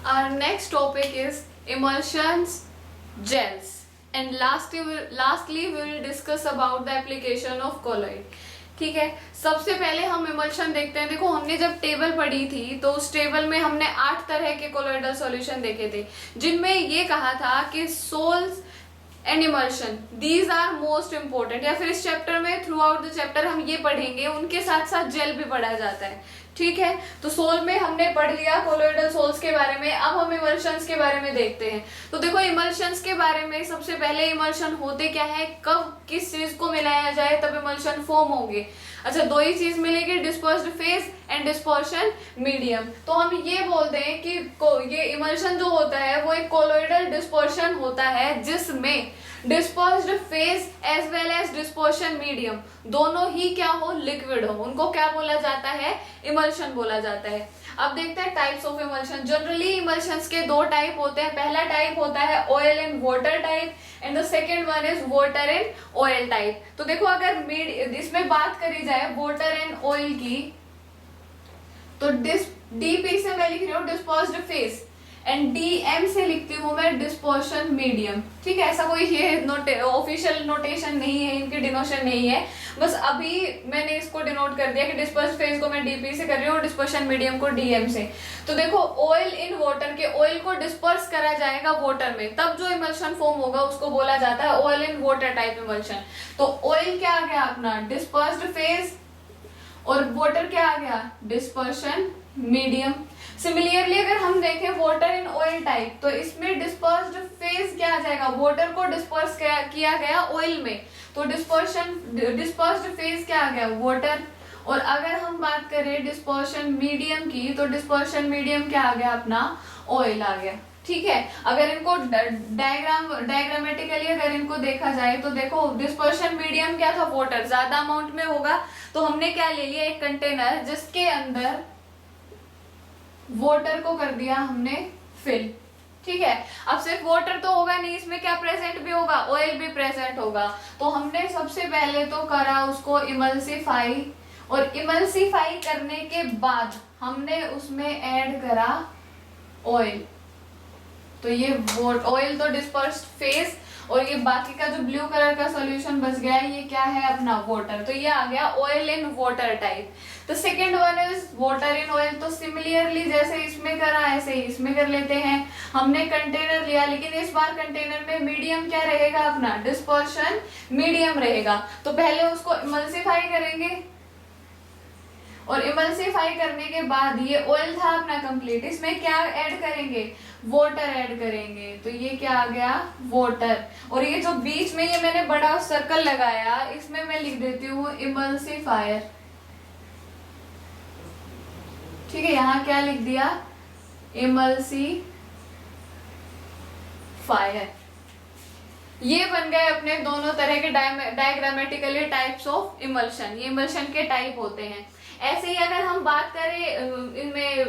Our next topic is emulsions, gels, and lastly we will discuss about the application of colloid. ठीक है, सबसे पहले हम emulsion देखते हैं। देखो, हमने जब टेबल पढ़ी थी तो उस टेबल में हमने 8 तरह के कोलोइडल सॉल्यूशन देखे थे, जिनमें ये कहा था कि sols and emulsion these are most important, या फिर इस चैप्टर में थ्रू आउट द चैप्टर हम ये पढ़ेंगे, उनके साथ साथ जेल भी पढ़ा जाता है। ठीक है, तो सोल में हमने पढ़ लिया कोलोइडल सोल्स के बारे में। अब हम इमल्शंस के बारे में देखते हैं। तो देखो, इमल्शंस के बारे में सबसे पहले इमल्शन होते क्या है, कब किस चीज को मिलाया जाए तब इमल्शन फॉर्म होंगे। अच्छा, दो ही चीज मिलेगी, dispersed phase and dispersion medium. तो हम ये बोलते हैं कि ये इमल्शन जो होता है वो एक कोलोइडल डिस्पर्शन होता है, जिसमें dispersed phase as well as dispersion medium दोनों ही क्या हो, लिक्विड हो। उनको क्या बोला जाता है, इमल्शन बोला जाता है। अब देखते हैं types of emulsion. Generally emulsions के दो टाइप होते हैं। पहला टाइप होता है oil and water type, and the second one is water and oil type. तो देखो, अगर इसमें बात करी जाए वाटर एंड ऑयल की, तो डीपी से मैं लिख रही हूँ डिस्पर्स्ड फेज, एंड डीएम से लिखती हूँ मैं डिस्पर्शन मीडियम। ठीक है, ऐसा कोई ये ऑफिशियल नोटेशन नहीं है, इनकी डिनोशन नहीं है, बस अभी मैंने इसको डिनोट कर दिया कि डिस्पर्स फेज को मैं डीपी से कर रही हूँ, डिस्पर्शन मीडियम को डीएम से। तो देखो, ऑयल इन वाटर के ऑयल को डिस्पर्स करा जाएगा वाटर में, तब जो इमल्शन फॉर्म होगा उसको बोला जाता है oil in water type emulsion. तो ऑयल क्या आ गया अपना, डिस्पर्स्ड फेज, और वाटर क्या आ गया, डिस्पर्शन मीडियम। सिमिलरली अगर हम देखें वाटर इन ऑयल टाइप, तो इसमें डिस्पर्स्ड फेज क्या आ जाएगा, वाटर को डिस्पर्स किया गया ऑयल में, तो डिस्पर्स्ड फेज क्या आ गया, वाटर। और अगर हम बात करें डिस्पर्शन मीडियम की, तो डिस्पर्शन मीडियम क्या आ गया अपना, ऑयल आ गया। ठीक है, अगर इनको डायग्रामेटिकली अगर इनको देखा जाए तो देखो, डिस्पर्शन मीडियम क्या था, वाटर ज्यादा अमाउंट में होगा, तो हमने क्या ले लिया, एक कंटेनर जिसके अंदर वाटर को कर दिया हमने फिल। ठीक है, अब सिर्फ वाटर तो होगा नहीं, इसमें क्या प्रेजेंट भी होगा, ऑयल भी प्रेजेंट होगा। तो हमने सबसे पहले तो करा उसको इमल्सिफाई, और इमल्सिफाई करने के बाद हमने उसमें ऐड करा ऑयल। तो ये ऑयल तो डिस्पर्स्ड फेज, और ये बाकी का जो ब्लू कलर का सॉल्यूशन बच गया है, ये क्या है अपना वाटर। तो ये आ गया ऑयल इन वाटर टाइप। तो second one is water in oil. तो सिमिलरली जैसे इसमें करा ऐसे ही इसमें कर लेते हैं। हमने कंटेनर लिया, लेकिन इस बार कंटेनर में मीडियम क्या रहेगा अपना, डिस्पर्शन मीडियम रहेगा। तो पहले उसको इमल्सिफाई करेंगे, और इमल्सिफाई करने के बाद ये ऑयल था अपना कंप्लीट, इसमें क्या ऐड करेंगे, वाटर ऐड करेंगे। तो ये क्या आ गया, वाटर। और ये जो बीच में ये मैंने बड़ा सर्कल लगाया, इसमें मैं लिख देती हूँ इमल्सिफायर। ठीक है, यहाँ क्या लिख दिया, इमल्सिफायर। ये बन गए अपने दोनों तरह के डायग्रामेटिकली टाइप्स ऑफ इमल्शन। ये इमल्शन के टाइप होते हैं। ऐसे ही अगर हम बात करें इनमें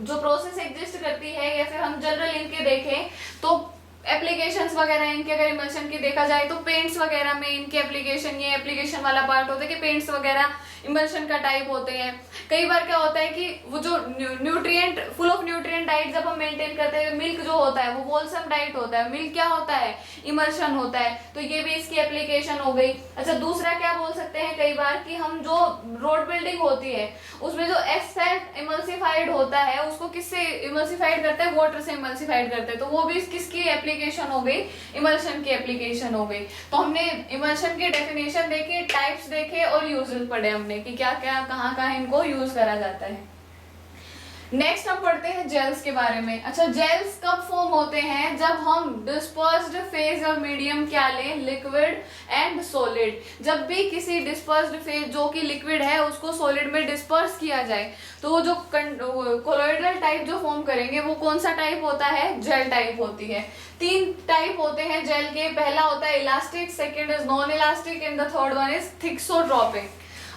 जो प्रोसेस एग्जिस्ट करती है, या फिर हम जनरल इनके देखें, तो एप्लीकेशंस वगैरह इनके अगर इमल्शन की देखा जाए, तो पेंट्स वगैरह में इनके एप्लीकेशन, ये एप्लीकेशन वाला पार्ट होता है कि पेंट्स वगैरह इमल्शन का टाइप होते हैं। कई बार क्या होता है कि वो जो nutrient, full of nutrient diet जब हम मेंटेन करते हैं, मिल्क जो होता है वो होलसम डाइट होता है, मिल्क क्या होता है, इमल्शन होता है। तो ये भी इसकी एप्लीकेशन हो गई। अच्छा, दूसरा क्या बोल सकते हैं, कई बार कि हम जो रोड बिल्डिंग होती है उसमें जो एस्फेल्ट इमल्सिफाइड होता है, उसको किससे इमल्सिफाइड करते हैं, वाटर से इमल्सिफाइड करते हैं। तो वो भी किसकी एप्लीकेशन हो गई, इमल्शन की एप्लीकेशन हो गई। तो हमने इमल्शन की डेफिनेशन देखी, टाइप्स देखे, और यूजेस पढ़े हमने कि क्या क्या कहाँ कहाँ इनको यूज करा जाता है। नेक्स्ट हम पढ़ते हैं जेल्स के बारे में। अच्छा, जेल्स कब फॉर्म होते हैं, जब हम डिस्पर्स्ड फेज और मीडियम क्या लें, लिक्विड एंड सॉलिड। जब भी किसी डिस्पर्स्ड फेज जो कि लिक्विड है उसको सॉलिड में डिस्पर्स किया जाए, तो वो जो कोलोइडल टाइप जो फॉर्म करेंगे वो कौन सा टाइप होता है, जेल टाइप होती है। 3 टाइप होते हैं जेल के। पहला होता है elastic, second is non elastic, and the third one is thixotropic.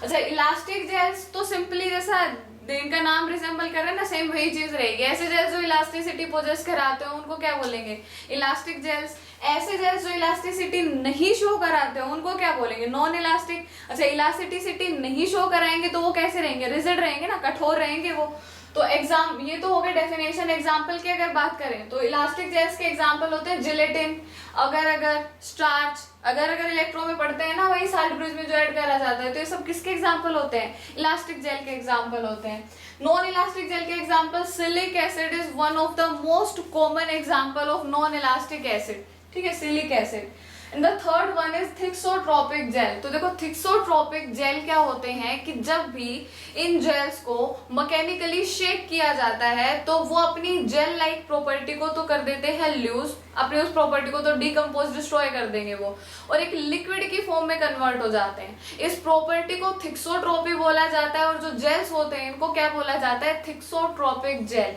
अच्छा, इलास्टिक जेल्स तो सिंपली जैसा इनका नाम रिजेंबल कर रहे हैं ना, सेम वही चीज रहेगी। ऐसे जेल्स जो इलास्टिसिटी पोजेस कराते हो उनको क्या बोलेंगे, इलास्टिक जेल्स। ऐसे जेल्स जो इलास्टिसिटी नहीं शो कराते हो उनको क्या बोलेंगे, नॉन इलास्टिक। अच्छा, इलास्टिसिटी नहीं शो कराएंगे तो वो कैसे रहेंगे, रिजिड रहेंगे ना, कठोर रहेंगे वो। तो एग्जाम ये तो हो गए डेफिनेशन। एग्जाम्पल की अगर बात करें तो इलास्टिक जेल्स के एग्जाम्पल होते हैं जिलेटिन, अगर अगर स्टार्च, अगर अगर इलेक्ट्रो में पढ़ते हैं ना वही साल्ट ब्रिज में जो ऐड करा जाता है, तो ये सब किसके एग्जाम्पल होते हैं? इलास्टिक जेल के एग्जाम्पल होते हैं। नॉन इलास्टिक जेल के example, silicic acid is one of the most common example of non elastic acid, ठीक है, silicic acid. And the third one is thixotropic gel. तो देखो थिक्सोट्रोपिक जेल क्या होते हैं कि जब भी इन जेल्स को मैकेनिकली शेक किया जाता है तो वो अपनी जेल लाइक प्रॉपर्टी को तो कर देते हैं लूज, अपनी उस प्रॉपर्टी को तो डिकम्पोज डिस्ट्रॉय कर देंगे वो, और एक लिक्विड की फॉर्म में कन्वर्ट हो जाते हैं। इस प्रॉपर्टी को थिक्सोट्रोपी बोला जाता है, और जो जेल्स होते हैं इनको क्या बोला जाता है? थिक्सोट्रोपिक जेल,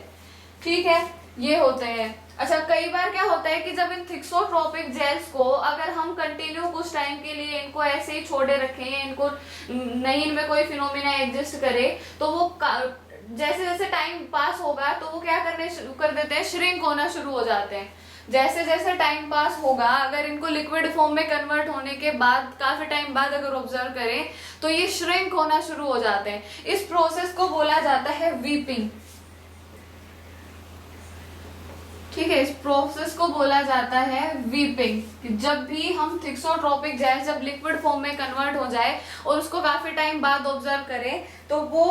ठीक है, ये होते हैं। अच्छा, कई बार क्या होता है कि जब इन थिक्सोट्रोपिक जेल्स को अगर हम कंटिन्यू कुछ टाइम के लिए इनको ऐसे ही छोड़े रखें, इनको नहीं इनमें कोई फिनोमिना एग्जिस्ट करे, तो वो जैसे जैसे टाइम पास होगा तो वो क्या करने शुरू कर देते हैं? श्रिंक होना शुरू हो जाते हैं। जैसे जैसे टाइम पास होगा, अगर इनको लिक्विड फॉर्म में कन्वर्ट होने के बाद काफी टाइम बाद अगर ऑब्जर्व करें तो ये श्रिंक होना शुरू हो जाते हैं। इस प्रोसेस को बोला जाता है वीपिंग, ठीक है, इस प्रोसेस को बोला जाता है वीपिंग। जब भी हम थिक्सोट्रोपिक जेल जब लिक्विड फॉर्म में कन्वर्ट हो जाए और उसको काफी टाइम बाद ऑब्जर्व करें तो वो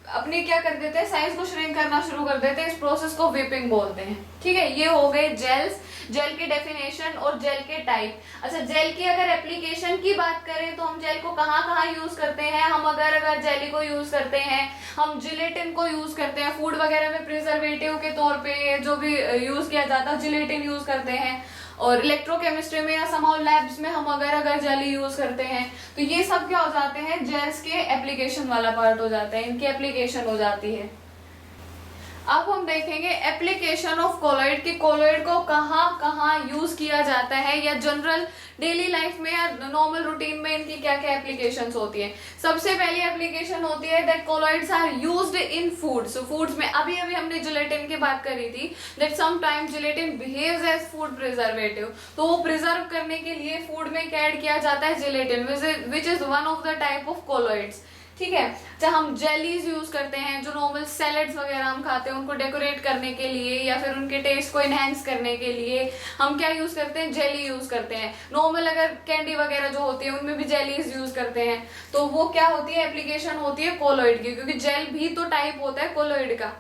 अपनी क्या कर देते हैं? साइज को श्रिंक करना शुरू कर देते हैं। इस प्रोसेस को वीपिंग बोलते हैं, ठीक है। ये हो गए जेल्स, जेल के डेफिनेशन और जेल के टाइप। अच्छा, जेल की अगर एप्लीकेशन की बात करें तो हम जेल को कहाँ कहाँ यूज करते हैं? हम अगर अगर जेली को यूज करते हैं, हम जिलेटिन को यूज करते हैं, फूड वगैरह में प्रिजर्वेटिव के तौर पे जो भी यूज किया जाता है जिलेटिन यूज करते हैं, और इलेक्ट्रोकेमिस्ट्री में या समहाउ लैब्स में हम अगर अगर जेली यूज करते हैं। तो ये सब क्या हो जाते हैं? जेल्स के एप्लीकेशन वाला पार्ट हो जाता है, इनकी एप्लीकेशन हो जाती है। अब हम देखेंगे एप्लीकेशन ऑफ कोलॉइड की कोलॉइड को कहाँ कहाँ यूज किया जाता है, या जनरल डेली लाइफ में या नॉर्मल रूटीन में इनकी क्या क्या एप्लीकेशंस होती है। सबसे पहली एप्लीकेशन होती है that colloids are used in foods. Foods में अभी अभी हमने जिलेटिन की बात करी थी, that sometimes gelatin behaves as food preservative. तो वो प्रिजर्व करने के लिए फूड में क्या ऐड किया जाता है? Gelatin, which is one of the type of colloids, ठीक है। चाहे हम जेलीज यूज करते हैं, जो नॉर्मल सैलेड्स वगैरह हम खाते हैं उनको डेकोरेट करने के लिए या फिर उनके टेस्ट को इनहेंस करने के लिए हम क्या यूज करते हैं? जेली यूज करते हैं। नॉर्मल अगर कैंडी वगैरह जो होती है उनमें भी जेलीज यूज करते हैं। तो वो क्या होती है? एप्लीकेशन होती है कोलॉइड की, क्योंकि जेल भी तो टाइप होता है कोलॉइड का।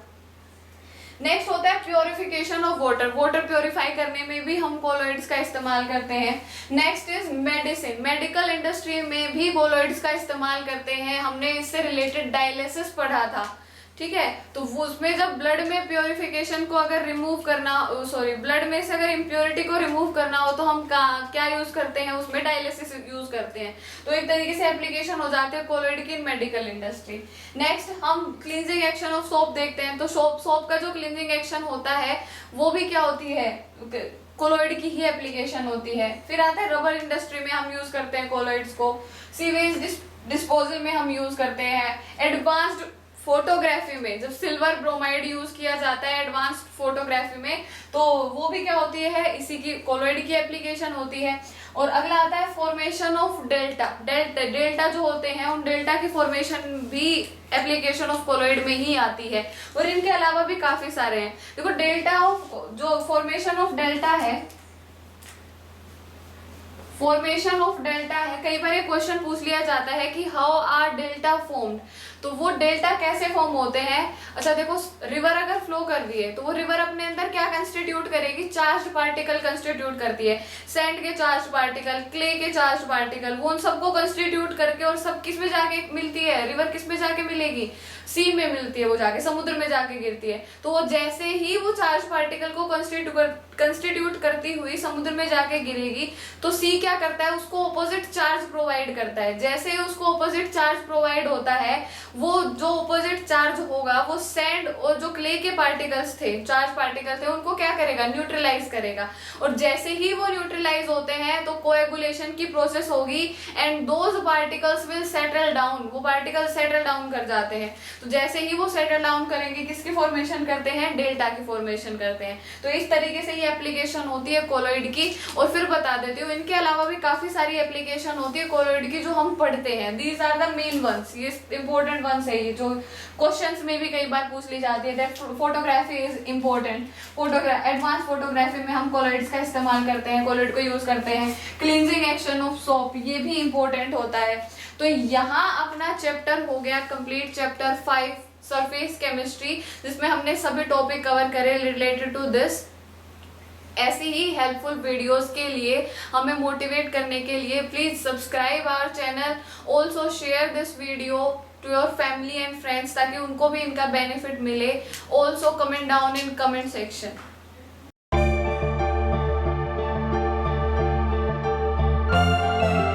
नेक्स्ट होता है purification of water. Water purify करने में भी हम कोलॉइड्स का इस्तेमाल करते हैं। Next is medicine. Medical industry में भी कोलॉइड्स का इस्तेमाल करते हैं। हमने इससे रिलेटेड डायलिसिस पढ़ा था, ठीक है। तो वो उसमें जब ब्लड में प्योरिफिकेशन को अगर रिमूव करना, सॉरी ब्लड में से अगर इम्प्योरिटी को रिमूव करना हो तो हम क्या यूज करते हैं? उसमें डायलिसिस यूज करते हैं। तो एक तरीके से एप्लीकेशन हो जाते हैं कोलॉइड की मेडिकल इंडस्ट्री। नेक्स्ट हम क्लींजिंग एक्शन ऑफ सोप देखते हैं। तो सोप का जो क्लींजिंग एक्शन होता है वो भी क्या होती है? कोलॉइड की ही एप्लीकेशन होती है। फिर आता है रबर इंडस्ट्री में हम यूज करते हैं कोलॉइड्स को। सीवेज डिस्पोजल में हम यूज करते हैं। एडवांस्ड फोटोग्राफी में जब सिल्वर ब्रोमाइड यूज किया जाता है एडवांस्ड फोटोग्राफी में, तो वो भी क्या होती है? इसी की कोलॉइड की एप्लीकेशन होती है। और अगला आता है फॉर्मेशन ऑफ डेल्टा। डेल्टा जो होते हैं उन डेल्टा की फॉर्मेशन भी एप्लीकेशन ऑफ कोलॉइड में ही आती है। और इनके अलावा भी काफी सारे हैं। देखो डेल्टा ऑफ जो फॉर्मेशन ऑफ डेल्टा है, फॉर्मेशन ऑफ डेल्टा है, कई बार एक क्वेश्चन पूछ लिया जाता है कि हाउ आर डेल्टा फॉर्म्ड। तो वो डेल्टा कैसे फॉर्म होते हैं? अच्छा देखो, रिवर अगर फ्लो कर रही है तो वो रिवर अपने अंदर क्या कंस्टिट्यूट करेगी? चार्ज पार्टिकल कंस्टिट्यूट करती है। सैंड के चार्ज पार्टिकल, क्ले के चार्ज पार्टिकल, वो उन सबको कंस्टिट्यूट करके, और सब किस में जाके मिलती है? रिवर किस में जाके मिलेगी? सी में मिलती है, वो जाके समुद्र में जाके गिरती है। तो वो जैसे ही वो चार्ज पार्टिकल को कंस्टिट्यूट करती हुई समुद्र में जाके गिरेगी, तो सी क्या करता है? उसको ऑपोजिट चार्ज प्रोवाइड करता है। जैसे ही उसको ऑपोजिट चार्ज प्रोवाइड होता है, वो जो ऑपोजिट चार्ज होगा वो सैंड और जो क्ले के पार्टिकल्स थे, चार्ज पार्टिकल थे, उनको क्या करेगा? न्यूट्रलाइज करेगा। और जैसे ही वो न्यूट्रलाइज होते हैं तो कोएगुलेशन की प्रोसेस होगी and those particles will settle down. वो पार्टिकल सेटल डाउन कर जाते हैं। तो जैसे ही वो सेटल डाउन करेंगे, किसकी फॉर्मेशन करते हैं? डेल्टा की फॉर्मेशन करते हैं। तो इस तरीके से ये एप्लीकेशन होती है कोलॉइड की। और फिर बता देती हूँ, इनके अलावा भी काफी सारी एप्लीकेशन होती है कोलॉइड की जो हम पढ़ते हैं। These are the main ones. ये इंपॉर्टेंट इंपॉर्टेंट वंस है ये, जो क्वेश्चंस में भी कई बार पूछ ली जाती है। That photography is important. Advance photography में हम कोलॉइड्स का इस्तेमाल करते हैं, कोलॉइड को यूज करते हैं। क्लींजिंग एक्शन ऑफ सोप, ये भी इम्पोर्टेंट होता है। तो यहाँ अपना चैप्टर हो गया कंप्लीट, चैप्टर 5 सरफेस केमिस्ट्री, जिसमें हमने सभी टॉपिक कवर करे रिलेटेड टू दिस। ऐसी ही हेल्पफुल वीडियोस के लिए, हमें मोटिवेट करने के लिए please subscribe our channel, also share this video to your family and friends, ताकि उनको भी इनका बेनिफिट मिले। Also comment down in comment section.